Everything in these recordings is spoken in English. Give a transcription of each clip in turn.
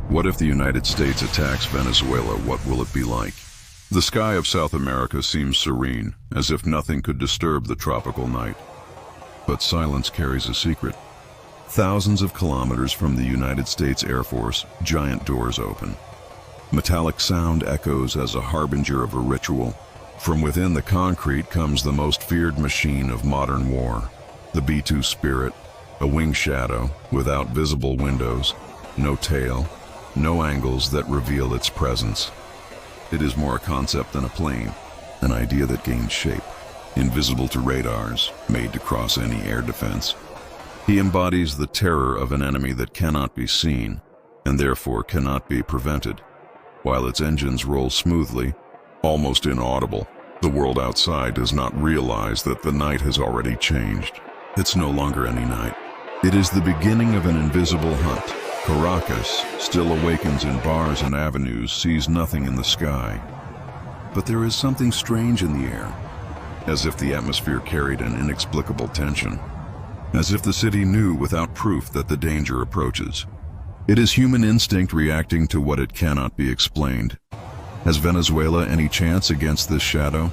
What if the United States attacks Venezuela? What will it be like? The sky of South America seems serene, as if nothing could disturb the tropical night. But silence carries a secret. Thousands of kilometers from the United States Air Force, giant doors open. Metallic sound echoes as a harbinger of a ritual. From within the concrete comes the most feared machine of modern war, the B-2 Spirit, a winged shadow without visible windows, no tail, no angles that reveal its presence. It is more a concept than a plane, an idea that gains shape, invisible to radars, made to cross any air defense. He embodies the terror of an enemy that cannot be seen, and therefore cannot be prevented. While its engines roll smoothly, almost inaudible, the world outside does not realize that the night has already changed. It's no longer any night. It is the beginning of an invisible hunt. Caracas, still awakens in bars and avenues, sees nothing in the sky. But there is something strange in the air, as if the atmosphere carried an inexplicable tension, as if the city knew without proof that the danger approaches. It is human instinct reacting to what it cannot be explained. Has Venezuela any chance against this shadow?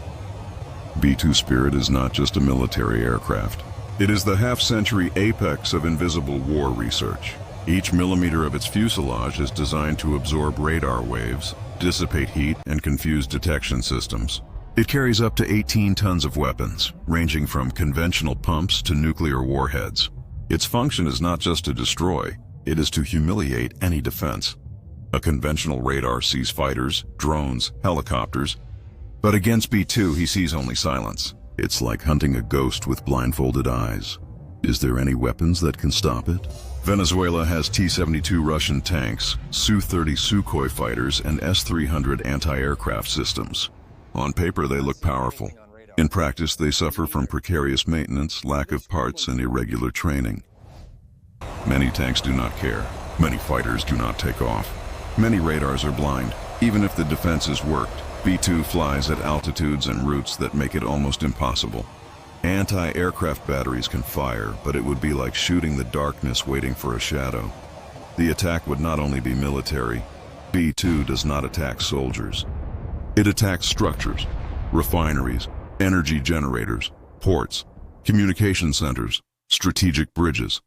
B-2 Spirit is not just a military aircraft. It is the half-century apex of invisible war research. Each millimeter of its fuselage is designed to absorb radar waves, dissipate heat, and confuse detection systems. It carries up to 18 tons of weapons, ranging from conventional pumps to nuclear warheads. Its function is not just to destroy, it is to humiliate any defense. A conventional radar sees fighters, drones, helicopters, but against B-2 he sees only silence. It's like hunting a ghost with blindfolded eyes. Is there any weapons that can stop it? Venezuela has T-72 Russian tanks, Su-30 Sukhoi fighters, and S-300 anti-aircraft systems. On paper they look powerful. In practice they suffer from precarious maintenance, lack of parts, and irregular training. Many tanks do not care. Many fighters do not take off. Many radars are blind. Even if the defenses worked, B-2 flies at altitudes and routes that make it almost impossible. Anti-aircraft batteries can fire, but it would be like shooting the darkness waiting for a shadow. The attack would not only be military. B-2 does not attack soldiers. It attacks structures, refineries, energy generators, ports, communication centers, strategic bridges.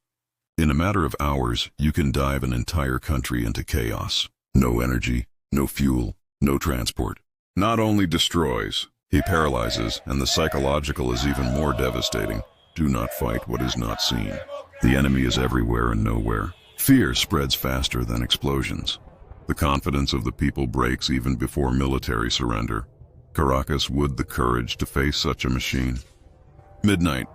In a matter of hours, you can dive an entire country into chaos. No energy, no fuel, no transport. Not only destroys, he paralyzes, and the psychological is even more devastating. Do not fight what is not seen. The enemy is everywhere and nowhere. Fear spreads faster than explosions. The confidence of the people breaks even before military surrender. Caracas would the courage to face such a machine. Midnight.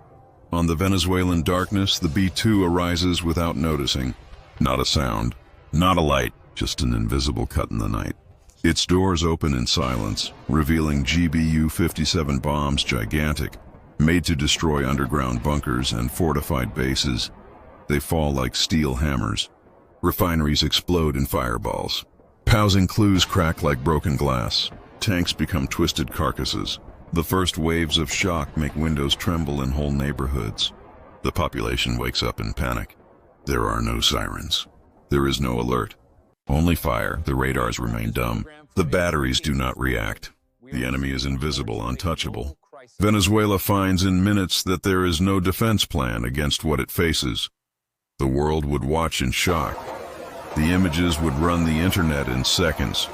On the Venezuelan darkness, the B-2 arises without noticing. Not a sound, not a light, just an invisible cut in the night. Its doors open in silence, revealing GBU-57 bombs, gigantic, made to destroy underground bunkers and fortified bases. They fall like steel hammers. Refineries explode in fireballs. Housing clues crack like broken glass. Tanks become twisted carcasses. The first waves of shock make windows tremble in whole neighborhoods. The population wakes up in panic. There are no sirens. There is no alert. Only fire. The radars remain dumb. The batteries do not react. The enemy is invisible, untouchable. Venezuela finds in minutes that there is no defense plan against what it faces. The world would watch in shock. The images would run the internet in seconds.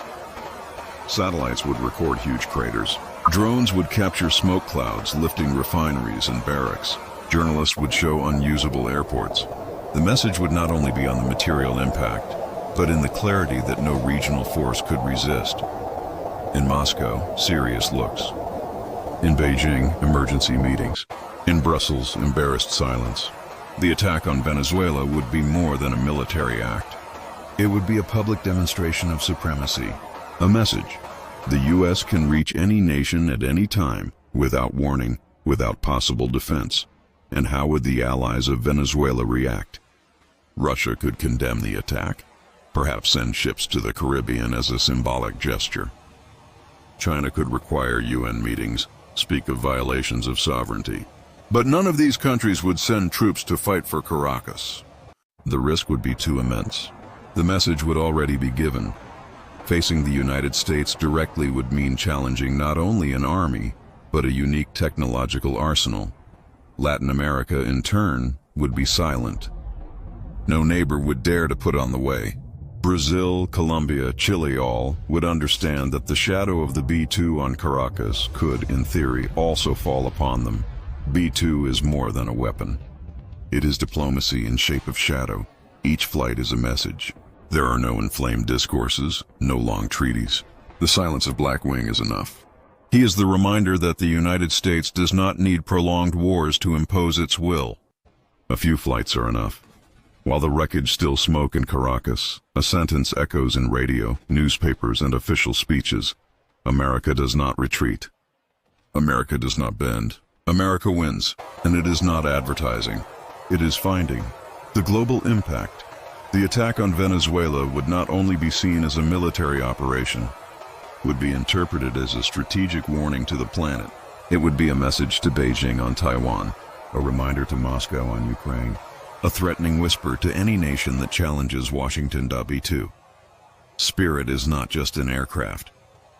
Satellites would record huge craters. Drones would capture smoke clouds lifting refineries and barracks. Journalists would show unusable airports. The message would not only be on the material impact, but in the clarity that no regional force could resist. In Moscow, serious looks. In Beijing, emergency meetings. In Brussels, embarrassed silence. The attack on Venezuela would be more than a military act. It would be a public demonstration of supremacy. A message. The U.S. can reach any nation at any time, without warning, without possible defense. And how would the allies of Venezuela react? Russia could condemn the attack, perhaps send ships to the Caribbean as a symbolic gesture. China could require UN meetings, speak of violations of sovereignty. But none of these countries would send troops to fight for Caracas. The risk would be too immense. The message would already be given. Facing the United States directly would mean challenging not only an army, but a unique technological arsenal. Latin America, in turn, would be silent. No neighbor would dare to put on the way. Brazil, Colombia, Chile all would understand that the shadow of the B-2 on Caracas could, in theory, also fall upon them. B-2 is more than a weapon. It is diplomacy in shape of shadow. Each flight is a message. There are no inflamed discourses, no long treaties. The silence of Blackwing is enough. He is the reminder that the United States does not need prolonged wars to impose its will. A few flights are enough. While the wreckage still smoke in Caracas, a sentence echoes in radio, newspapers, and official speeches. America does not retreat. America does not bend. America wins, and it is not advertising. It is finding the global impact. The attack on Venezuela would not only be seen as a military operation, would be interpreted as a strategic warning to the planet. It would be a message to Beijing on Taiwan, a reminder to Moscow on Ukraine, a threatening whisper to any nation that challenges Washington. B-2. Spirit is not just an aircraft.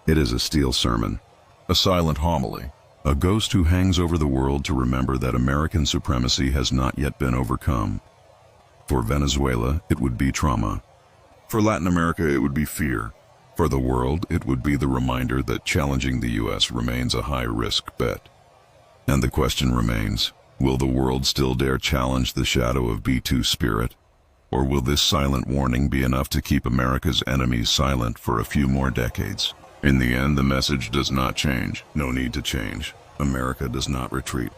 It is a steel sermon, a silent homily, a ghost who hangs over the world to remember that American supremacy has not yet been overcome. For Venezuela, it would be trauma. For Latin America, it would be fear. For the world, it would be the reminder that challenging the U.S. remains a high-risk bet. And the question remains, will the world still dare challenge the shadow of B-2 spirit? Or will this silent warning be enough to keep America's enemies silent for a few more decades? In the end, the message does not change. No need to change. America does not retreat.